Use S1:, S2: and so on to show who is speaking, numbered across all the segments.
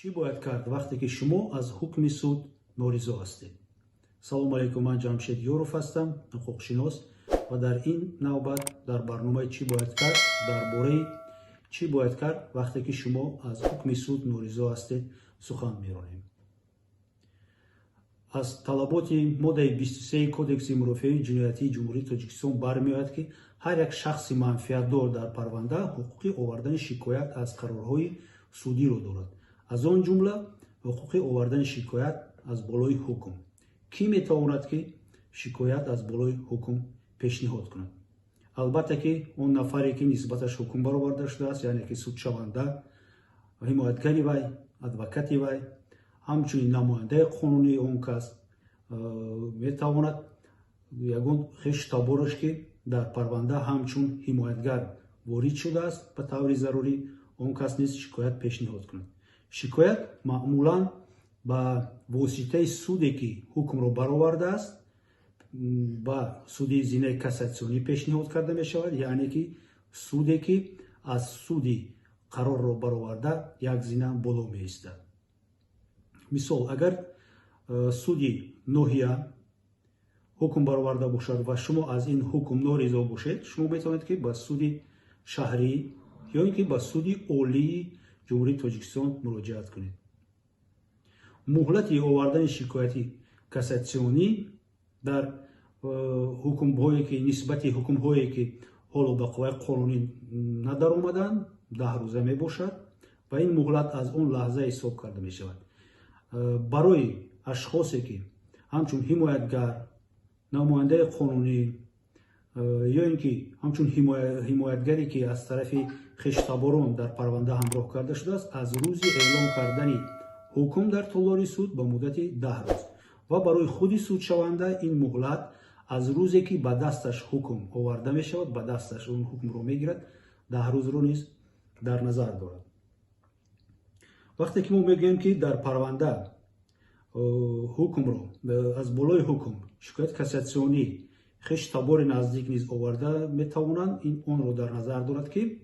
S1: چی باید کرد وقتی که شما از حکم سود نارضا هستید؟ سلام علیکم، من جمشید یوروف هستم، حقوقشناس و در این نوبت در برنامه چی باید کرد درباره چی باید کرد وقتی که شما از حکم سود نارضا هستید سخن می‌رانیم. از طلبات ماده 23 کودکس مرافعه جنایتی جمهوری تاجیکستان برمیآید که هر یک شخص منفعت‌دار در پرونده حقوق آوردن شکایت از قرارهای سودی را دارد. از آن جمله حقوق آوردن شکایت از بالای حکم. کی میتواند که شکایت از بالای حکم پیشنهاد کند؟ البته که اون نفری که نسبتش حکم برآورده شده است، یعنی که سودشونده، حمایتگری وی، ادوکاتی وی، همچنین نماینده قانونی اون کس میتواند یگان خش تبارش که در پرونده همچون حمایتگر وارد شده است به طور ضروری اون کس نیز شکایت پیشنهاد کند. شکایت معمولا با واسطه سودی که حکم را برآورده است با سود زینه کاساسیونی پیشنهاد کرده می شود، یعنی که سودی که از سودی قرار را برآورده یک زینه بالا می ایستد. مثال اگر سودی ناحیه حکم برآورده باشد و شما از این حکم نارضا باشید، شما میتوانید که با سودی شهری یا اینکه با سودی عالی جمهوری تاجیکستان مراجعت کنید. مهلت آوردن شکایتی کاساسیونی در حکم‌هایی که نسبت حکم‌هایی که حالا به قوه قانونی ندر آمدند 10 روزه می باشد و این مهلت از اون لحظه حساب کرده می شود. برای اشخاصی که همچون حمایتگر، نماینده قانونی یا اینکه همچون حمایتگری که از طرف خشتباران در پرونده همراه کرده شده است، از روزی اعلام کردن حکم در طولانی سود به مدت 10 روز و برای خود سودشونده این مهلت از روزی که به دستش حکم آورده می شود به دستش اون حکم رو می گیرد 10 روز رو نیز در نظر دارد. وقتی که ما میگیم که در پرونده حکم رو از بالای حکم شکایت کاساسیونی خشتبار نزدیک نیز آورده میتوانند، این اون رو در نظر دارد که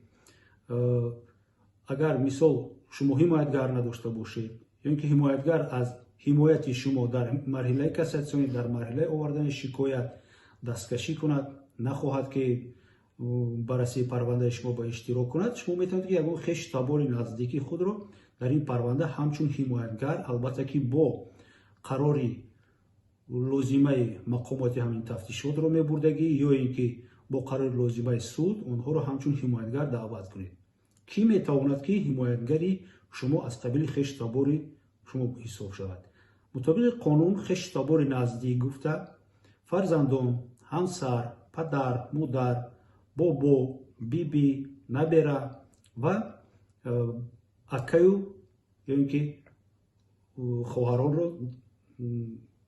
S1: اگر مثال شما حمایتگر نداشته باشید یا اینکه حمایتگر از حمایت شما در مرحله کاساسیونی در مرحله آوردن شکایت دستکشی کند، نخواهد که بررسی پرونده شما با اشتراک کند، شما میتوانید که یک خشتبار نزدیکی خود رو در این پرونده همچون حمایتگر، البته که با قراری لازمه مقامات همین تفتیشات رو میبردگی یا اینکه با قرار لازمه سود اونها رو همچون حمایتگر دعوت کنید. کی میتواند که حمایتگری شما از قبیل خشتبار شما حساب شود؟ مطابق قانون خشتبار نزدیک گفته فرزندان، همسر، پدر، مادر، بابا، بیبی، نبیره و اکیو یا اینکه خواهران رو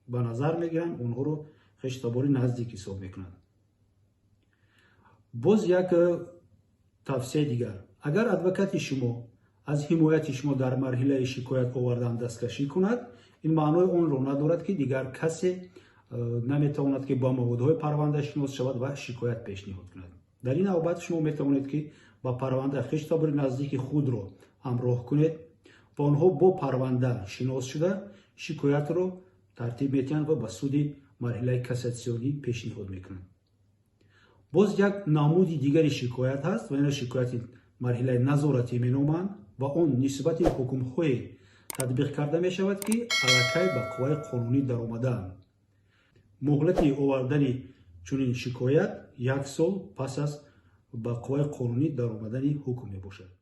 S1: به نظر میگیرن، اونها رو خشتبار نزدیک حساب میکنند. باز یک توصیه دیگر، اگر ادوکات شما از حمایت شما در مرحله شکایت آوردن دستکشی کند، این معنای اون رو ندارد که دیگر کسی نمیتواند که با موضوع پرونده شناس شود و شکایت پیشنهاد کند. در این نوبت شما میتوانید که با پرونده خشتبار نزدیک خود رو همراه کنید و آنها با پرونده شناس شده شکایت رو ترتیب میتن و به سود مرحله کاساسیونی پیشنهاد میکنند. باز یک نمود دیگری شکایت هست و این شکایت مرحله نظارتی مینامند و اون نسبت حکم‌های تطبیق کرده می شود که علاقه به قوه قانونی در آمدند. مهلت آوردن چنین شکایت 1 سال پس از به قوه قانونی در آمدن حکم می باشد.